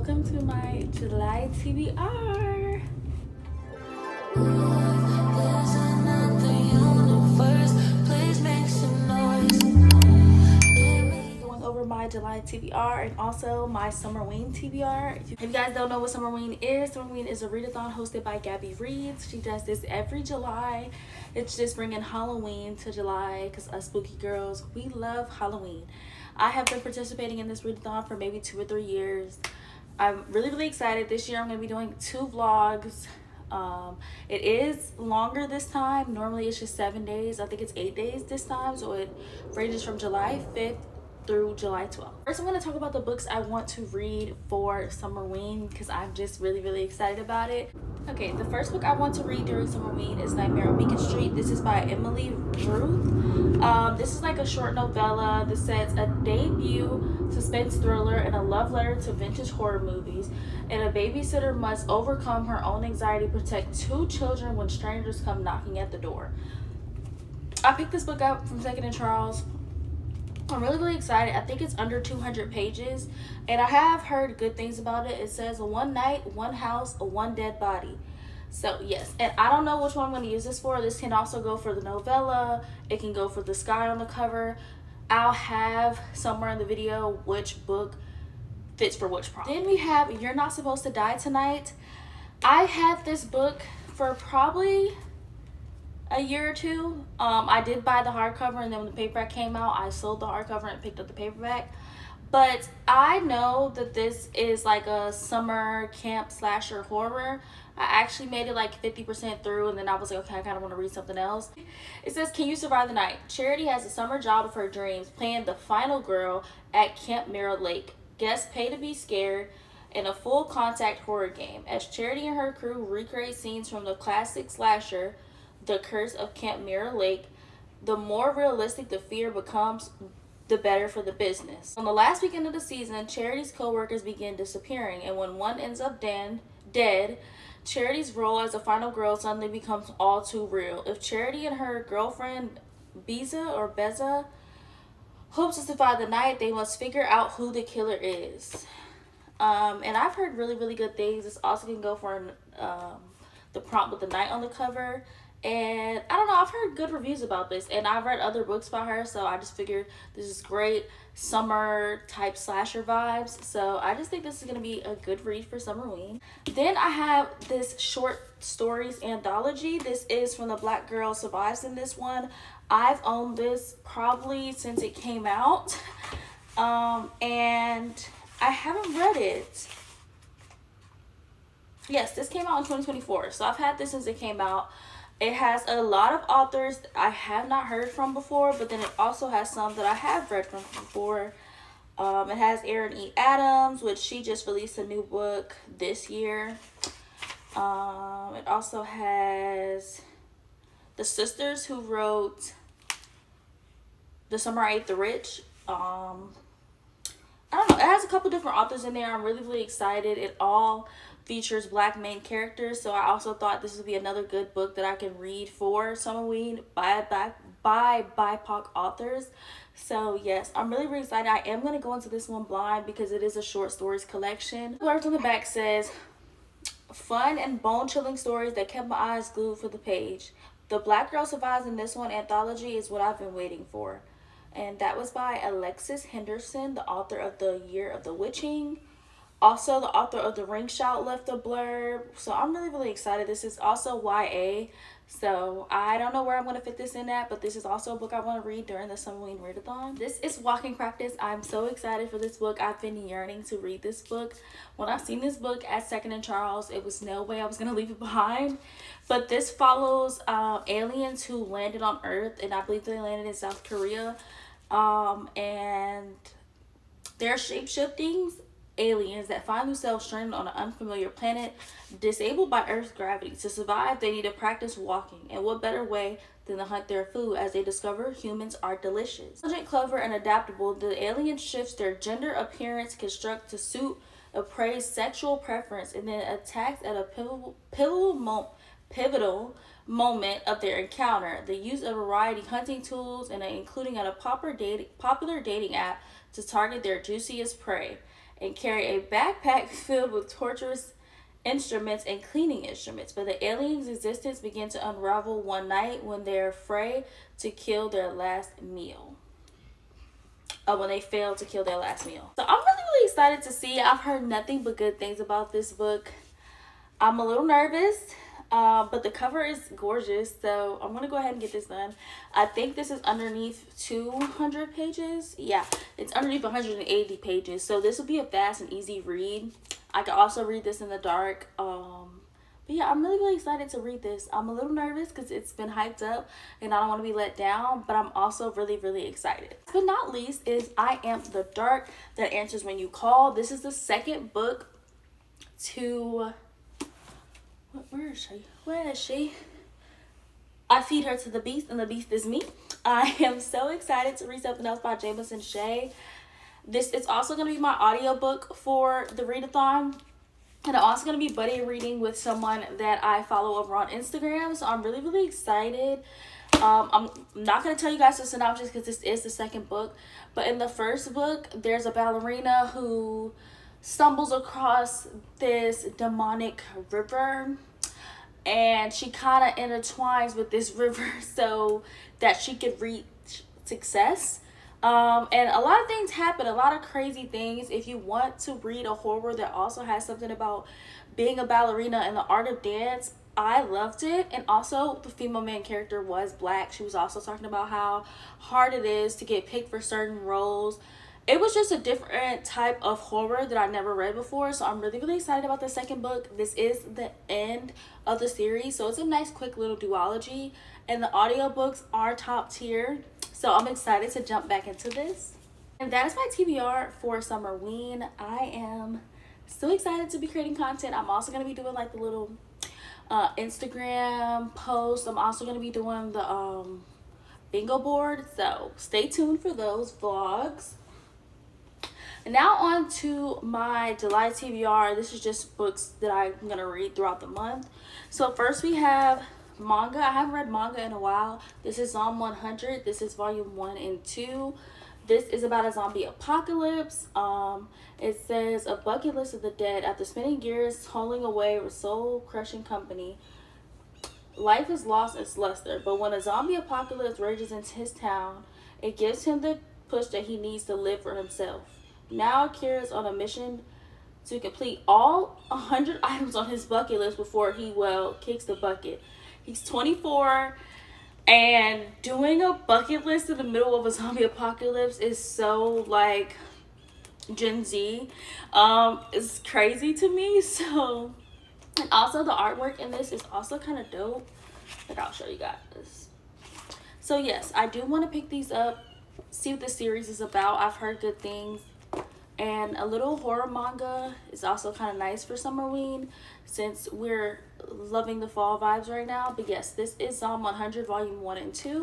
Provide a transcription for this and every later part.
welcome to my July TBR. Going over my July TBR and also my Summerween TBR. If you guys don't know what Summerween is a readathon hosted by Gabby Reads. She does this every July. It's just bringing Halloween to July because us spooky girls, we love Halloween. I have been participating in this readathon for maybe 2 or 3 years. I'm really excited. This year I'm going to be doing 2 vlogs. It is longer this time. Normally it's just 7 days. I think it's 8 days this time, so it ranges from July 5th through July 12th. First, I'm going to talk about the books I want to read for Summerween because I'm just really excited about it. Okay, the first book I want to read during Summerween is Nightmare on Beacon Street. This is by Emily Ruth. This is like a short novella that sets a debut suspense thriller and a love letter to vintage horror movies. And a babysitter must overcome her own anxiety to protect 2 children when strangers come knocking at the door. I picked this book up from 2nd and Charles. I'm really excited. I think it's under 200 pages, and I have heard good things about it. It says one night, one house, one dead body. So yes, and I don't know which one I'm going to use this for. This can also go for the novella. It can go for the sky on the cover. I'll have somewhere in the video which book fits for which prompt. Then we have You're Not Supposed to Die Tonight. I had this book for probably a year or 2. I did buy the hardcover, and then when the paperback came out, I sold the hardcover and picked up the paperback. But I know that this is like a summer camp slasher horror. I actually made it like 50% through, and then I was like, okay, I kind of want to read something else. It says, can you survive the night? Charity has a summer job of her dreams, playing the final girl at Camp Mirror Lake. Guests pay to be scared in a full contact horror game. As Charity and her crew recreate scenes from the classic slasher, The Curse of Camp Mirror Lake, the more realistic the fear becomes, the better for the business. On the last weekend of the season, Charity's co-workers begin disappearing, and when one ends up dead, Charity's role as the final girl suddenly becomes all too real. If Charity and her girlfriend Beza hopes to survive the night, they must figure out who the killer is. And I've heard really good things. This also can go for the prompt with the night on the cover. And I don't know, I've heard good reviews about this, and I've read other books by her, so I just figured this is great summer type slasher vibes. So I just think this is going to be a good read for Summerween. Then I have this short stories anthology. This is from The Black Girl Survives in this one. I've owned this probably since it came out, and I haven't read it. Yes, this came out in 2024, so I've had this since it came out. It has a lot of authors I have not heard from before, but then it also has some that I have read from before. It has Erin E. Adams, which she just released a new book this year. It also has the sisters who wrote The Summer I Ate the Rich. I don't know. It has a couple different authors in there. I'm really excited. It all features Black main characters, so I also thought this would be another good book that I can read for Summerween by BIPOC authors. So yes, I'm really excited. I am going to go into this one blind because it is a short stories collection. The words on the back says, fun and bone-chilling stories that kept my eyes glued for the page. The Black Girl Survives in this one anthology is what I've been waiting for. And that was by Alexis Henderson, the author of The Year of the Witching. Also, the author of The Ring Shout left a blurb. So I'm really excited. This is also YA. So I don't know where I'm going to fit this in at, but this is also a book I want to read during the Summerween readathon. This is Walking Practice. I'm so excited for this book. I've been yearning to read this book. When I seen this book at 2nd and Charles, it was no way I was going to leave it behind. But this follows aliens who landed on Earth, and I believe they landed in South Korea. And they're shape-shifting aliens that find themselves stranded on an unfamiliar planet, disabled by Earth's gravity. To survive, they need to practice walking, and what better way than to hunt their food as they discover humans are delicious. Intelligent, clever, and adaptable, the aliens shifts their gender appearance construct to suit a prey's sexual preference, and then attacks at a pivotal moment of their encounter. The use of variety hunting tools, and including on a popular dating app to target their juiciest prey. and carry a backpack filled with torturous instruments and cleaning instruments. But the aliens' existence begin to unravel one night when they're afraid to kill their last meal. When they fail to kill their last meal. So I'm really excited to see. I've heard nothing but good things about this book. I'm a little nervous, but the cover is gorgeous, so I'm gonna go ahead and get this done. I think this is underneath 200 pages. Yeah, it's underneath 180 pages, so this will be a fast and easy read. I can also read this in the dark. But yeah, I'm really excited to read this. I'm a little nervous because it's been hyped up and I don't want to be let down, but I'm also really excited. Last but not least is I Am the Dark That Answers When You Call. This is the second book to... Where is she? Where is she? I feed her to the beast and the beast is me. I am so excited to read something else by Jameson Shea. This is also going to be my audiobook for the readathon. And I'm also going to be buddy reading with someone that I follow over on Instagram. So I'm really excited. I'm not going to tell you guys the synopsis because this is the second book. But in the first book, there's a ballerina who stumbles across this demonic river. And she kind of intertwines with this river so that she could reach success. And a lot of things happen, a lot of crazy things. If you want to read a horror that also has something about being a ballerina and the art of dance, I loved it. And also the female main character was black. She was also talking about how hard it is to get picked for certain roles. It was just a different type of horror that I never read before. So I'm really excited about the second book. This is the end of the series. So it's a nice quick little duology. And the audiobooks are top tier. So I'm excited to jump back into this. And that is my TBR for Summerween. I am so excited to be creating content. I'm also going to be doing like the little Instagram posts. I'm also going to be doing the bingo board. So stay tuned for those vlogs. And now on to my July TBR. This is just books that I'm going to read throughout the month. So first we have manga. I haven't read manga in a while. This is Zom 100. This is volume 1 and 2. This is about a zombie apocalypse. It says a bucket list of the dead. After spinning gears, hauling away with soul-crushing company, life is lost in Sluster. But when a zombie apocalypse rages into his town, it gives him the push that he needs to live for himself. Now Kira is on a mission to complete all 100 items on his bucket list before he, well, kicks the bucket. He's 24, and doing a bucket list in the middle of a zombie apocalypse is so, like, Gen Z. It's crazy to me. So, and also the artwork in this is also kind of dope. Like, I'll show you guys. So, yes, I do want to pick these up, see what the series is about. I've heard good things. And a little horror manga is also kind of nice for Summerween since we're loving the fall vibes right now. But yes, this is Psalm 100 volume 1 and 2.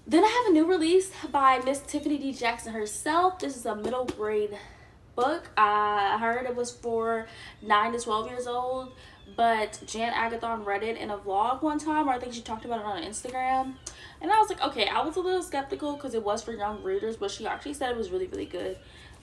Then I have a new release by Miss Tiffany D. Jackson herself. This is a middle grade book. I heard it was for 9 to 12 years old, but Jan Agathon read it in a vlog one time, or I think she talked about it on Instagram. And I was like, okay, I was a little skeptical because it was for young readers, but she actually said it was really good.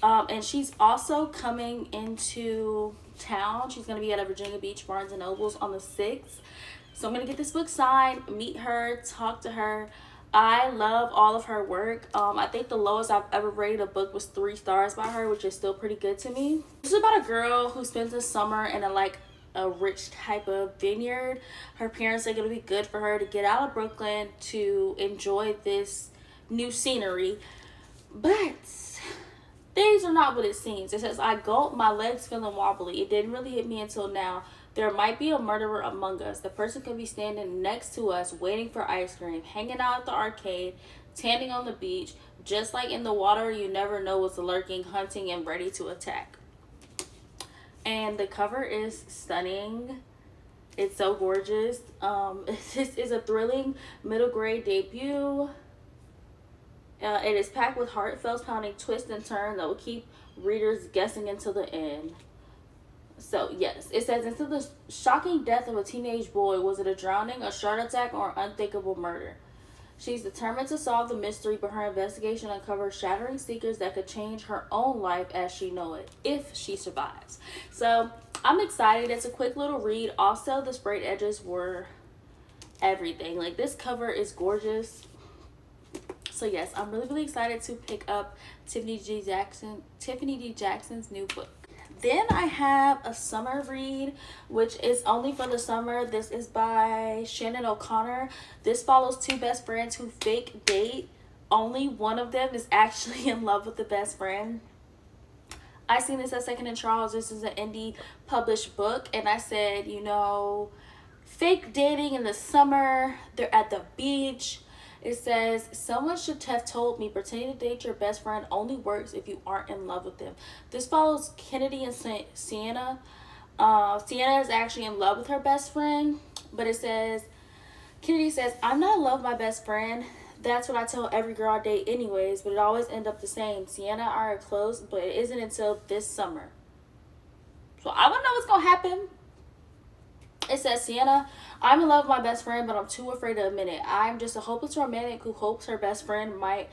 And she's also coming into town. She's going to be at a Virginia Beach Barnes & Nobles on the 6th. So I'm going to get this book signed, meet her, talk to her. I love all of her work. I think the lowest I've ever rated a book was 3 stars by her, which is still pretty good to me. This is about a girl who spends the summer in a rich type of vineyard. Her parents are going to be good for her to get out of Brooklyn to enjoy this new scenery. But things are not what it seems. It says, I gulped, my legs feeling wobbly. It didn't really hit me until now. There might be a murderer among us. The person could be standing next to us, waiting for ice cream, hanging out at the arcade, tanning on the beach. Just like in the water, you never know what's lurking, hunting, and ready to attack. And the cover is stunning. It's so gorgeous. This is a thrilling middle grade debut. It is packed with heartfelt, pounding twists and turns that will keep readers guessing until the end. So, yes, it says, until the shocking death of a teenage boy, was it a drowning, a shark attack, or unthinkable murder? She's determined to solve the mystery, but her investigation uncovers shattering secrets that could change her own life as she know it, if she survives. So I'm excited. It's a quick little read. Also, the sprayed edges were everything. Like, this cover is gorgeous. So yes, I'm really excited to pick up Tiffany D. Jackson's new book. Then I have a summer read, which is only for the summer. This is by Shannon O'Connor. This follows two best friends who fake date. Only one of them is actually in love with the best friend. I seen this at Second and Charles. This is an indie published book, and I said, you know, fake dating in the summer. They're at the beach. It says, someone should have told me pretending to date your best friend only works if you aren't in love with them. This follows Kennedy and Sienna. Sienna is actually in love with her best friend, but it says, Kennedy says, I'm not in love with my best friend. That's what I tell every girl I date anyways, but it always ends up the same. Sienna are close, but it isn't until this summer. So I don't know what's going to happen. It says, Sienna, I'm in love with my best friend, but I'm too afraid to admit it. I'm just a hopeless romantic who hopes her best friend might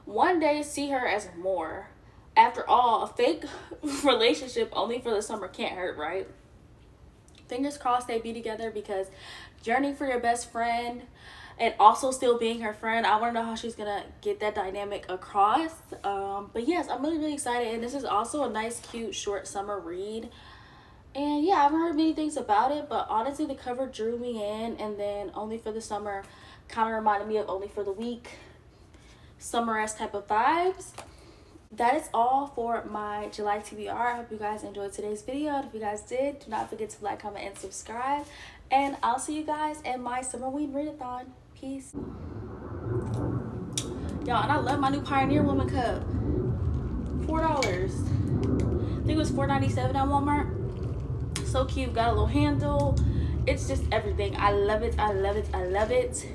one day see her as more. After all, a fake relationship only for the summer can't hurt, right? Fingers crossed they be together, because yearning for your best friend and also still being her friend, I want to know how she's going to get that dynamic across. But yes, I'm really excited. And this is also a nice, cute, short summer read. And yeah, I haven't heard many things about it, but honestly, the cover drew me in. And then Only for the Summer kind of reminded me of Only for the Week, summer-esque type of vibes. That is all for my July TBR. I hope you guys enjoyed today's video. And if you guys did, do not forget to like, comment, and subscribe. And I'll see you guys in my Summerween readathon. Peace. Y'all, and I love my new Pioneer Woman cup. $4. I think it was $4.97 at Walmart. So cute. Got a little handle. It's just everything. I love it. I love it. I love it.